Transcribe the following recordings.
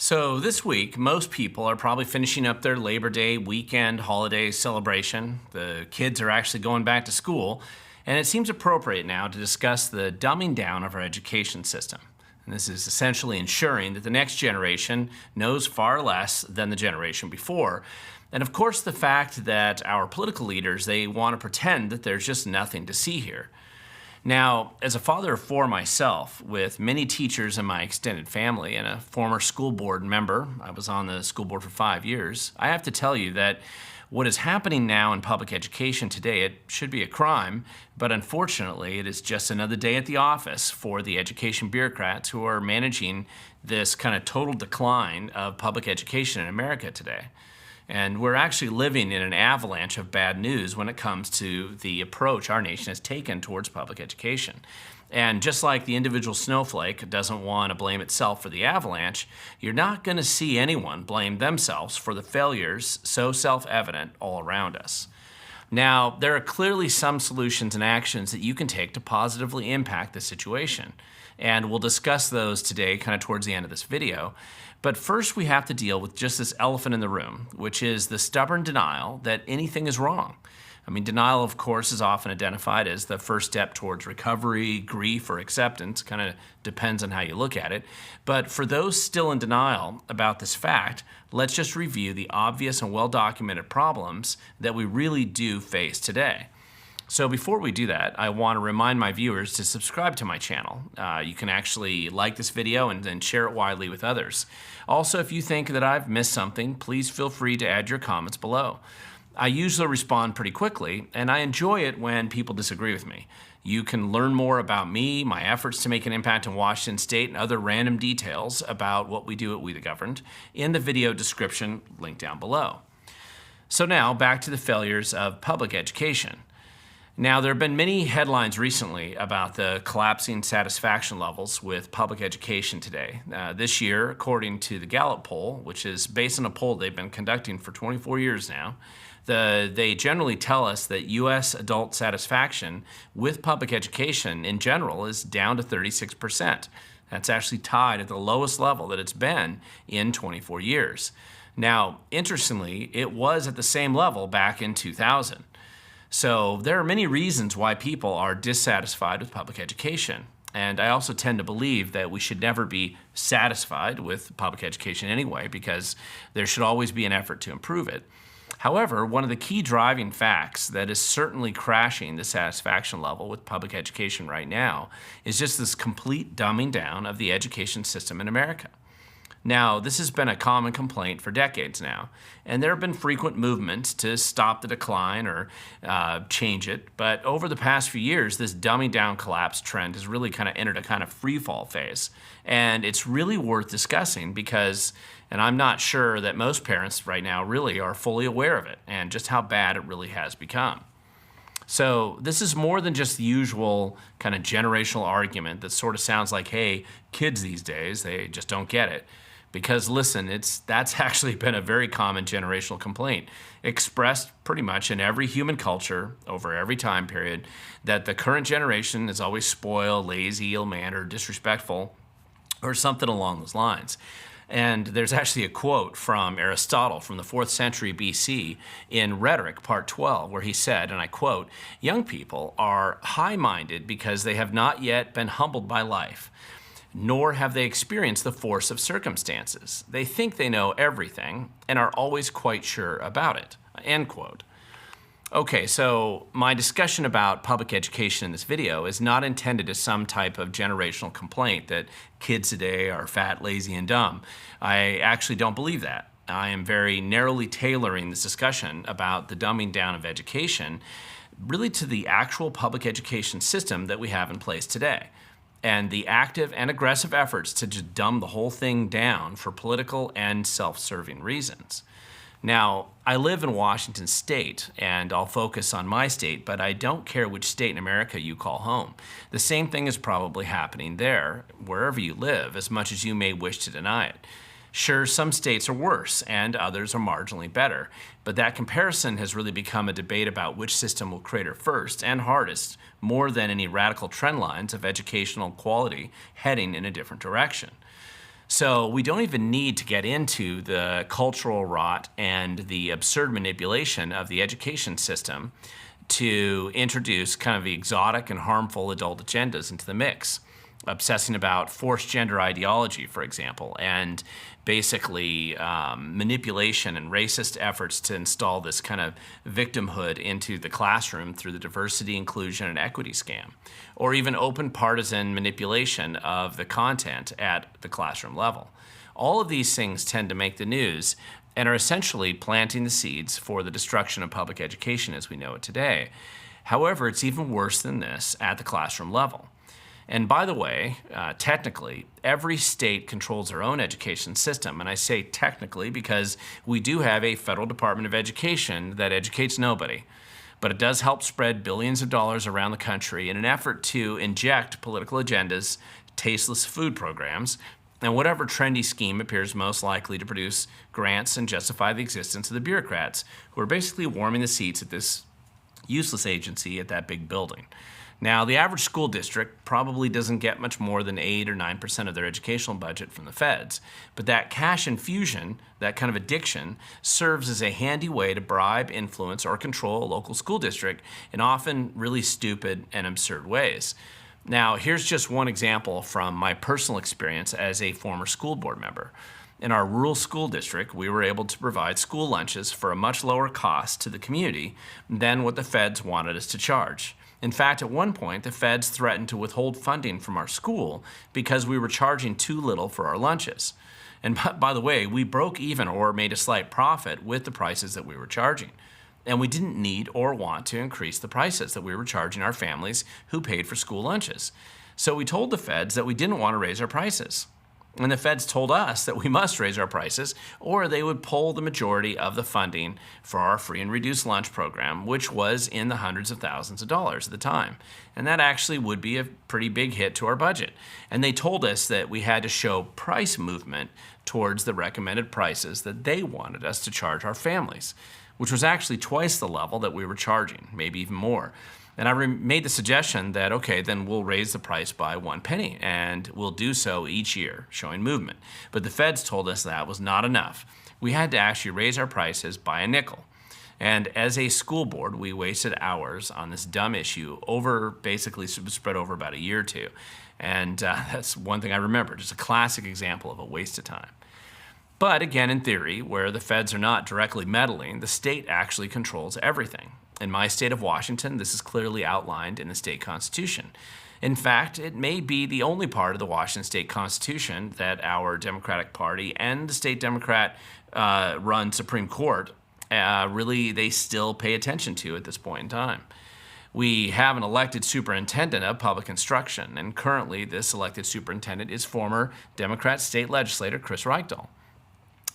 So this week, most people are probably finishing up their Labor Day weekend holiday celebration. The kids are actually going back to school, and it seems appropriate now to discuss the dumbing down of our education system. And this is essentially ensuring that the next generation knows far less than the generation before. And of course, the fact that our political leaders, they want to pretend that there's just nothing to see here. Now, as a father of four myself, with many teachers in my extended family and a former school board member, I was on the school board for 5 years, I have to tell you that what is happening now in public education today, it should be a crime, but unfortunately it is just another day at the office for the education bureaucrats who are managing this kind of total decline of public education in America today. And we're actually living in an avalanche of bad news when it comes to the approach our nation has taken towards public education. And just like the individual snowflake doesn't want to blame itself for the avalanche, you're not going to see anyone blame themselves for the failures so self-evident all around us. Now, there are clearly some solutions and actions that you can take to positively impact the situation. And we'll discuss those today kind of towards the end of this video. But first we have to deal with just this elephant in the room, which is the stubborn denial that anything is wrong. I mean, denial, of course, is often identified as the first step towards recovery, grief, or acceptance. Kind of depends on how you look at it. But for those still in denial about this fact, let's just review the obvious and well-documented problems that we really do face today. So before we do that, I want to remind my viewers to subscribe to my channel. You can actually like this video and then share it widely with others. Also, if you think that I've missed something, please feel free to add your comments below. I usually respond pretty quickly, and I enjoy it when people disagree with me. You can learn more about me, my efforts to make an impact in Washington State, and other random details about what we do at We the Governed in the video description link down below. So now, back to the failures of public education. Now, there have been many headlines recently about the collapsing satisfaction levels with public education today. This year, according to the Gallup poll, which is based on a poll they've been conducting for 24 years now, they generally tell us that US adult satisfaction with public education in general is down to 36%. That's actually tied at the lowest level that it's been in 24 years. Now, interestingly, it was at the same level back in 2000. So there are many reasons why people are dissatisfied with public education. And I also tend to believe that we should never be satisfied with public education anyway, because there should always be an effort to improve it. However, one of the key driving facts that is certainly crashing the satisfaction level with public education right now is just this complete dumbing down of the education system in America. Now, this has been a common complaint for decades now, and there have been frequent movements to stop the decline or change it, but over the past few years, this dumbing down collapse trend has really kind of entered a kind of free fall phase. And it's really worth discussing because, and I'm not sure that most parents right now really are fully aware of it and just how bad it really has become. So this is more than just the usual kind of generational argument that sort of sounds like, hey, kids these days, they just don't get it. Because listen, that's actually been a very common generational complaint, expressed pretty much in every human culture over every time period, that the current generation is always spoiled, lazy, ill-mannered, disrespectful, or something along those lines. And there's actually a quote from Aristotle from the 4th century BC in Rhetoric, Part 12, where he said, and I quote, "Young people are high-minded because they have not yet been humbled by life, nor have they experienced the force of circumstances. They think they know everything and are always quite sure about it." End quote. Okay, so my discussion about public education in this video is not intended as some type of generational complaint that kids today are fat, lazy, and dumb. I actually don't believe that. I am very narrowly tailoring this discussion about the dumbing down of education really to the actual public education system that we have in place today, and the active and aggressive efforts to just dumb the whole thing down for political and self-serving reasons. Now, I live in Washington State, and I'll focus on my state, but I don't care which state in America you call home. The same thing is probably happening there, wherever you live, as much as you may wish to deny it. Sure, some states are worse and others are marginally better, but that comparison has really become a debate about which system will crater first and hardest, more than any radical trend lines of educational quality heading in a different direction. So we don't even need to get into the cultural rot and the absurd manipulation of the education system to introduce kind of the exotic and harmful adult agendas into the mix. Obsessing about forced gender ideology, for example, and basically manipulation and racist efforts to install this kind of victimhood into the classroom through the diversity, inclusion, and equity scam, or even open partisan manipulation of the content at the classroom level. All of these things tend to make the news and are essentially planting the seeds for the destruction of public education as we know it today. However, it's even worse than this at the classroom level. And by the way, technically, every state controls their own education system. And I say technically because we do have a federal Department of Education that educates nobody. But it does help spread billions of dollars around the country in an effort to inject political agendas, tasteless food programs, and whatever trendy scheme appears most likely to produce grants and justify the existence of the bureaucrats who are basically warming the seats at this useless agency at that big building. Now, the average school district probably doesn't get much more than 8 or 9% of their educational budget from the feds, but that cash infusion, that kind of addiction, serves as a handy way to bribe, influence, or control a local school district in often really stupid and absurd ways. Now, here's just one example from my personal experience as a former school board member. In our rural school district, we were able to provide school lunches for a much lower cost to the community than what the feds wanted us to charge. In fact, at one point, the feds threatened to withhold funding from our school because we were charging too little for our lunches. And by the way, we broke even or made a slight profit with the prices that we were charging. And we didn't need or want to increase the prices that we were charging our families who paid for school lunches. So we told the feds that we didn't want to raise our prices. And the feds told us that we must raise our prices or they would pull the majority of the funding for our free and reduced lunch program, which was in the hundreds of thousands of dollars at the time. And that actually would be a pretty big hit to our budget. And they told us that we had to show price movement towards the recommended prices that they wanted us to charge our families, which was actually twice the level that we were charging, maybe even more. And I made the suggestion that, okay, then we'll raise the price by 1 penny, and we'll do so each year, showing movement. But the feds told us that was not enough. We had to actually raise our prices by a nickel. And as a school board, we wasted hours on this dumb issue basically spread over about a year or two. And that's one thing I remember, just a classic example of a waste of time. But again, in theory, where the feds are not directly meddling, the state actually controls everything. In my state of Washington, this is clearly outlined in the state constitution. In fact, it may be the only part of the Washington state constitution that our Democratic Party and the state Democrat-run Supreme Court really they still pay attention to at this point in time. We have an elected superintendent of public instruction, and currently this elected superintendent is former Democrat state legislator Chris Reichtel.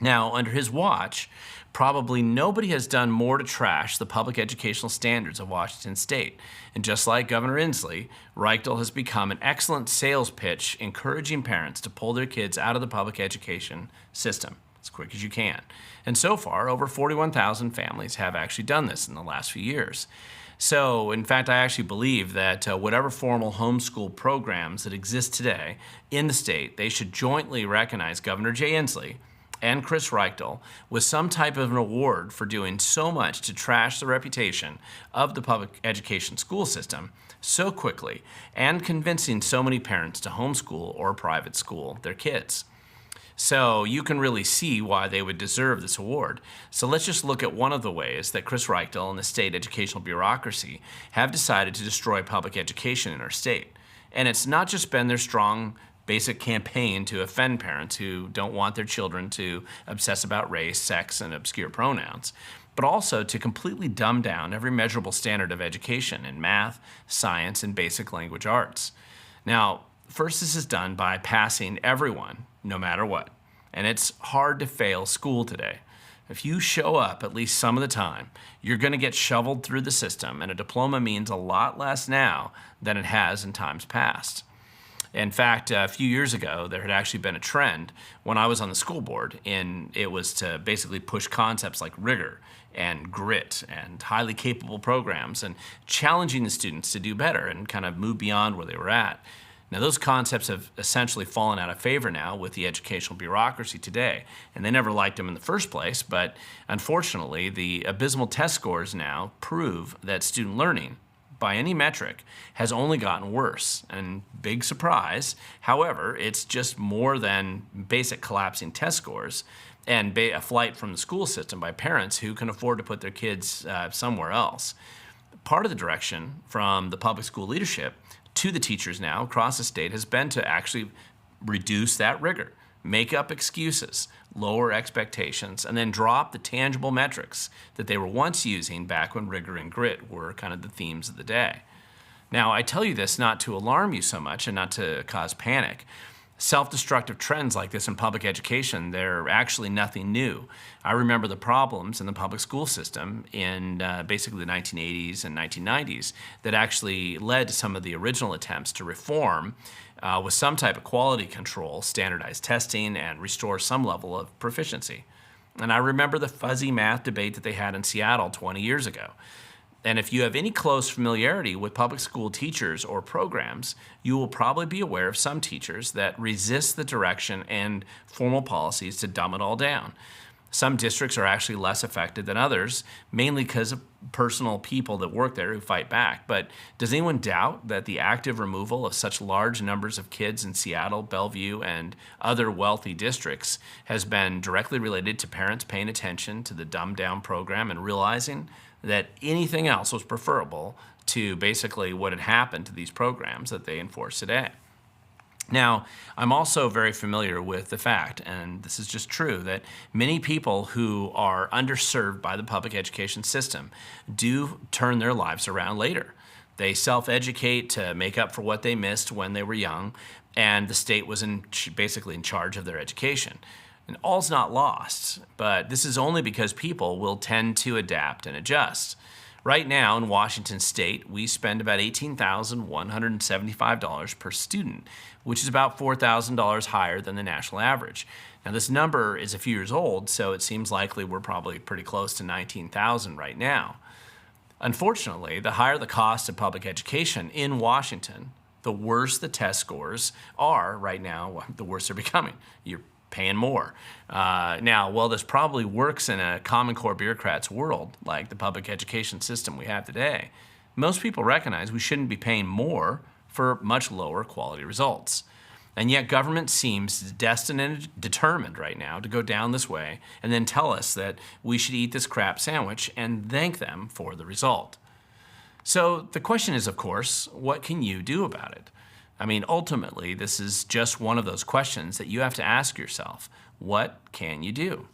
Now, under his watch, probably nobody has done more to trash the public educational standards of Washington state. And just like Governor Inslee, Reichtel has become an excellent sales pitch encouraging parents to pull their kids out of the public education system as quick as you can. And so far, over 41,000 families have actually done this in the last few years. So, in fact, I actually believe that whatever formal homeschool programs that exist today in the state, they should jointly recognize Governor Jay Inslee and Chris Reichtel with some type of an award for doing so much to trash the reputation of the public education school system so quickly and convincing so many parents to homeschool or private school their kids. So you can really see why they would deserve this award. So let's just look at one of the ways that Chris Reichtel and the state educational bureaucracy have decided to destroy public education in our state. And it's not just been their strong basic campaign to offend parents who don't want their children to obsess about race, sex, and obscure pronouns, but also to completely dumb down every measurable standard of education in math, science, and basic language arts. Now, first, this is done by passing everyone, no matter what. And it's hard to fail school today. If you show up at least some of the time, you're going to get shoveled through the system, and a diploma means a lot less now than it has in times past. In fact, a few years ago, there had actually been a trend when I was on the school board, and it was to basically push concepts like rigor and grit and highly capable programs and challenging the students to do better and kind of move beyond where they were at. Now, those concepts have essentially fallen out of favor now with the educational bureaucracy today, and they never liked them in the first place, but unfortunately, the abysmal test scores now prove that student learning, by any metric, has only gotten worse. And big surprise, however, it's just more than basic collapsing test scores and a flight from the school system by parents who can afford to put their kids somewhere else. Part of the direction from the public school leadership to the teachers now across the state has been to actually reduce that rigor, make up excuses, lower expectations, and then drop the tangible metrics that they were once using back when rigor and grit were kind of the themes of the day. Now, I tell you this not to alarm you so much and not to cause panic. Self-destructive trends like this in public education, they're actually nothing new. I remember the problems in the public school system in basically the 1980s and 1990s that actually led to some of the original attempts to reform with some type of quality control, standardized testing, and restore some level of proficiency. And I remember the fuzzy math debate that they had in Seattle 20 years ago. And if you have any close familiarity with public school teachers or programs, you will probably be aware of some teachers that resist the direction and formal policies to dumb it all down. Some districts are actually less affected than others, mainly because of personal people that work there who fight back. But does anyone doubt that the active removal of such large numbers of kids in Seattle, Bellevue, and other wealthy districts has been directly related to parents paying attention to the dumbed down program and realizing that anything else was preferable to basically what had happened to these programs that they enforce today? Now, I'm also very familiar with the fact, and this is just true, that many people who are underserved by the public education system do turn their lives around later. They self-educate to make up for what they missed when they were young, and the state was basically in charge of their education. And all's not lost, but this is only because people will tend to adapt and adjust. Right now in Washington state, we spend about $18,175 per student, which is about $4,000 higher than the national average. Now this number is a few years old, so it seems likely we're probably pretty close to $19,000 right now. Unfortunately, the higher the cost of public education in Washington, the worse the test scores are right now, the worse they're becoming. You're paying more. Now, while this probably works in a Common Core bureaucrat's world, like the public education system we have today, most people recognize we shouldn't be paying more for much lower quality results. And yet government seems destined and determined right now to go down this way and then tell us that we should eat this crap sandwich and thank them for the result. So the question is, of course, what can you do about it? I mean, ultimately, this is just one of those questions that you have to ask yourself. What can you do?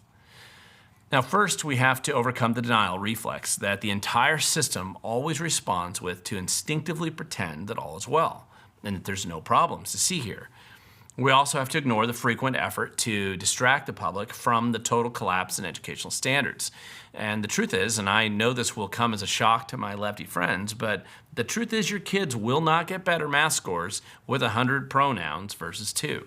Now, first, we have to overcome the denial reflex that the entire system always responds with to instinctively pretend that all is well and that there's no problems to see here. We also have to ignore the frequent effort to distract the public from the total collapse in educational standards. And the truth is, and I know this will come as a shock to my lefty friends, but the truth is your kids will not get better math scores with 100 pronouns versus 2.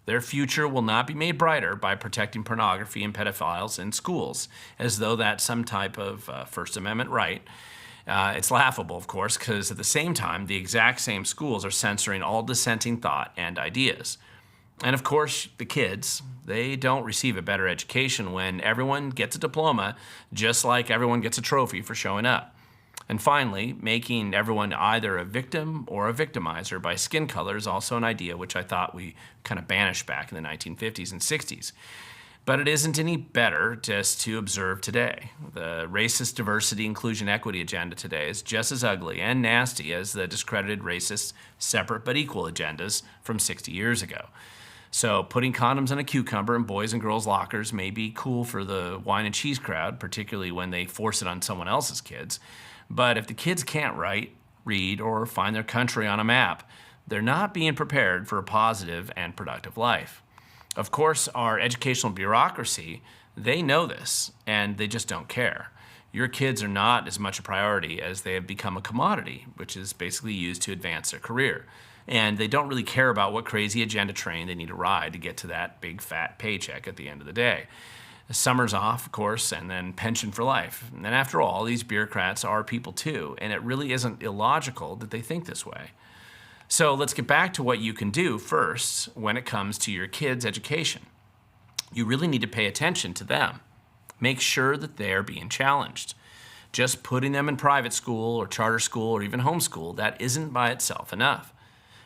Their future will not be made brighter by protecting pornography and pedophiles in schools, as though that's some type of First Amendment right. It's laughable, of course, because at the same time, the exact same schools are censoring all dissenting thought and ideas. And of course, the kids, they don't receive a better education when everyone gets a diploma, just like everyone gets a trophy for showing up. And finally, making everyone either a victim or a victimizer by skin color is also an idea which I thought we kind of banished back in the 1950s and 60s. But it isn't any better just to observe today. The racist diversity, inclusion, equity agenda today is just as ugly and nasty as the discredited racist, separate but equal agendas from 60 years ago. So putting condoms in a cucumber in boys' and girls' lockers may be cool for the wine and cheese crowd, particularly when they force it on someone else's kids. But if the kids can't write, read, or find their country on a map, they're not being prepared for a positive and productive life. Of course, our educational bureaucracy, they know this, and they just don't care. Your kids are not as much a priority as they have become a commodity, which is basically used to advance their career. And they don't really care about what crazy agenda train they need to ride to get to that big fat paycheck at the end of the day. Summer's off, of course, and then pension for life. And after all, these bureaucrats are people too, and it really isn't illogical that they think this way. So let's get back to what you can do first when it comes to your kids' education. You really need to pay attention to them. Make sure that they're being challenged. Just putting them in private school or charter school or even homeschool, that isn't by itself enough.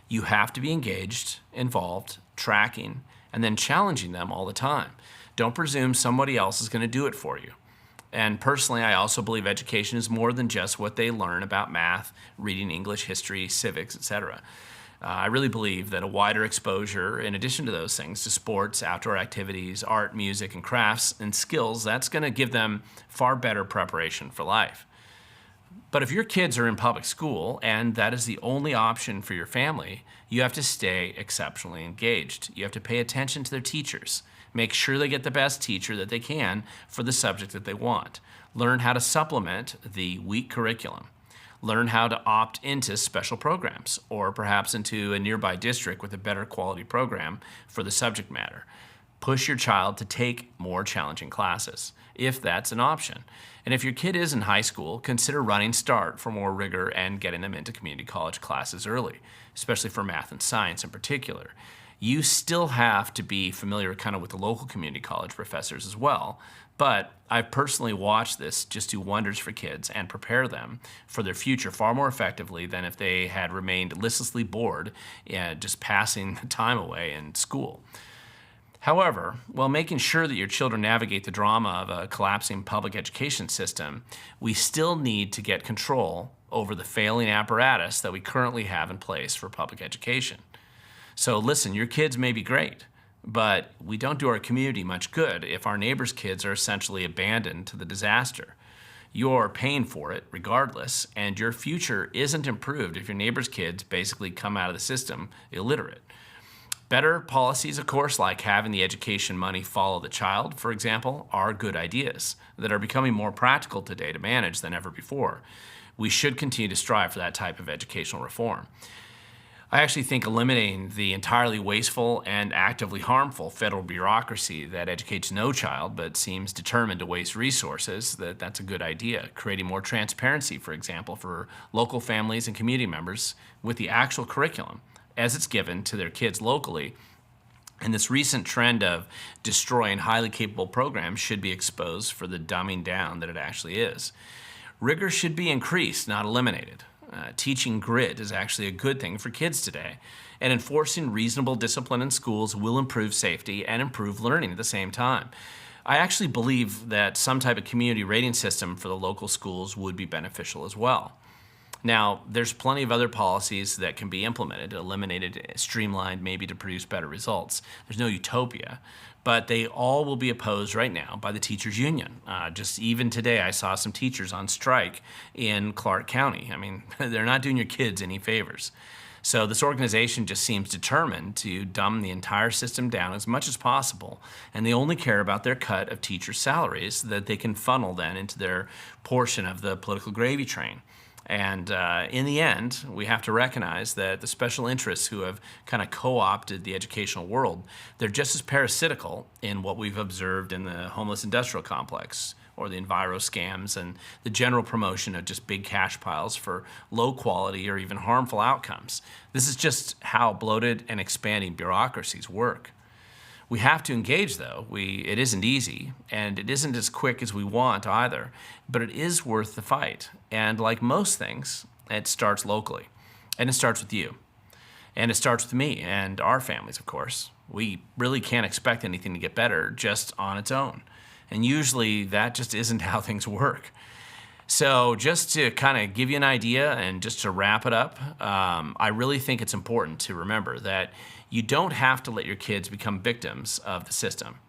You have to be engaged, involved, tracking, and then challenging them all the time. Don't presume somebody else is going to do it for you. And personally, I also believe education is more than just what they learn about math, reading, English, history, civics, etc. I really believe that a wider exposure, in addition to those things, to sports, outdoor activities, art, music, and crafts, and skills, that's going to give them far better preparation for life. But if your kids are in public school and that is the only option for your family, you have to stay exceptionally engaged. You have to pay attention to their teachers. Make sure they get the best teacher that they can for the subject that they want. Learn how to supplement the weak curriculum. Learn how to opt into special programs or perhaps into a nearby district with a better quality program for the subject matter. Push your child to take more challenging classes, if that's an option. And if your kid is in high school, consider running START for more rigor and getting them into community college classes early, especially for math and science in particular. You still have to be familiar kind of with the local community college professors as well, but I've personally watched this just do wonders for kids and prepare them for their future far more effectively than if they had remained listlessly bored and just passing the time away in school. However, while making sure that your children navigate the drama of a collapsing public education system, we still need to get control over the failing apparatus that we currently have in place for public education. So listen, your kids may be great, but we don't do our community much good if our neighbors' kids are essentially abandoned to the disaster. You're paying for it regardless, and your future isn't improved if your neighbors' kids basically come out of the system illiterate. Better policies, of course, like having the education money follow the child, for example, are good ideas that are becoming more practical today to manage than ever before. We should continue to strive for that type of educational reform. I actually think eliminating the entirely wasteful and actively harmful federal bureaucracy that educates no child but seems determined to waste resources, that's a good idea. Creating more transparency, for example, for local families and community members with the actual curriculum as it's given to their kids locally. And this recent trend of destroying highly capable programs should be exposed for the dumbing down that it actually is. Rigor should be increased, not eliminated. Teaching grit is actually a good thing for kids today, and enforcing reasonable discipline in schools will improve safety and improve learning at the same time. I actually believe that some type of community rating system for the local schools would be beneficial as well. Now, there's plenty of other policies that can be implemented, eliminated, streamlined, maybe to produce better results. There's no utopia, but they all will be opposed right now by the teachers union. Just even today, I saw some teachers on strike in Clark County. I mean, they're not doing your kids any favors. So this organization just seems determined to dumb the entire system down as much as possible, and they only care about their cut of teachers' salaries that they can funnel then into their portion of the political gravy train. And in the end, we have to recognize that the special interests who have kind of co-opted the educational world, they're just as parasitical in what we've observed in the homeless industrial complex or the enviro scams and the general promotion of just big cash piles for low quality or even harmful outcomes. This is just how bloated and expanding bureaucracies work. We have to engage, though. It isn't easy, and it isn't as quick as we want either, but it is worth the fight. And like most things, it starts locally, and it starts with you, and it starts with me and our families, of course. We really can't expect anything to get better just on its own, and usually that just isn't how things work. So just to kind of give you an idea and just to wrap it up, I really think it's important to remember that you don't have to let your kids become victims of the system.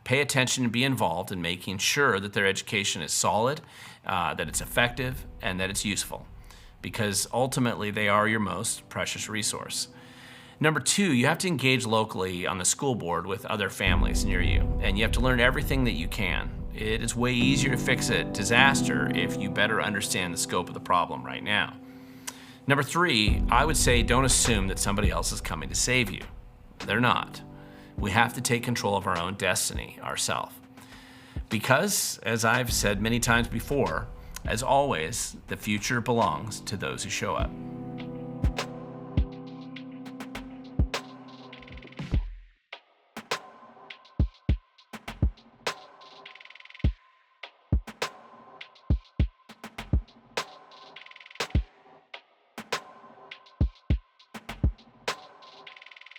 Pay attention and be involved in making sure that their education is solid, that it's effective, and that it's useful, because ultimately they are your most precious resource. Number two, you have to engage locally on the school board with other families near you, and you have to learn everything that you can. It is way easier to fix a disaster if you better understand the scope of the problem right now. Number three, I would say don't assume that somebody else is coming to save you. They're not. We have to take control of our own destiny ourselves. Because, as I've said many times before, as always, the future belongs to those who show up.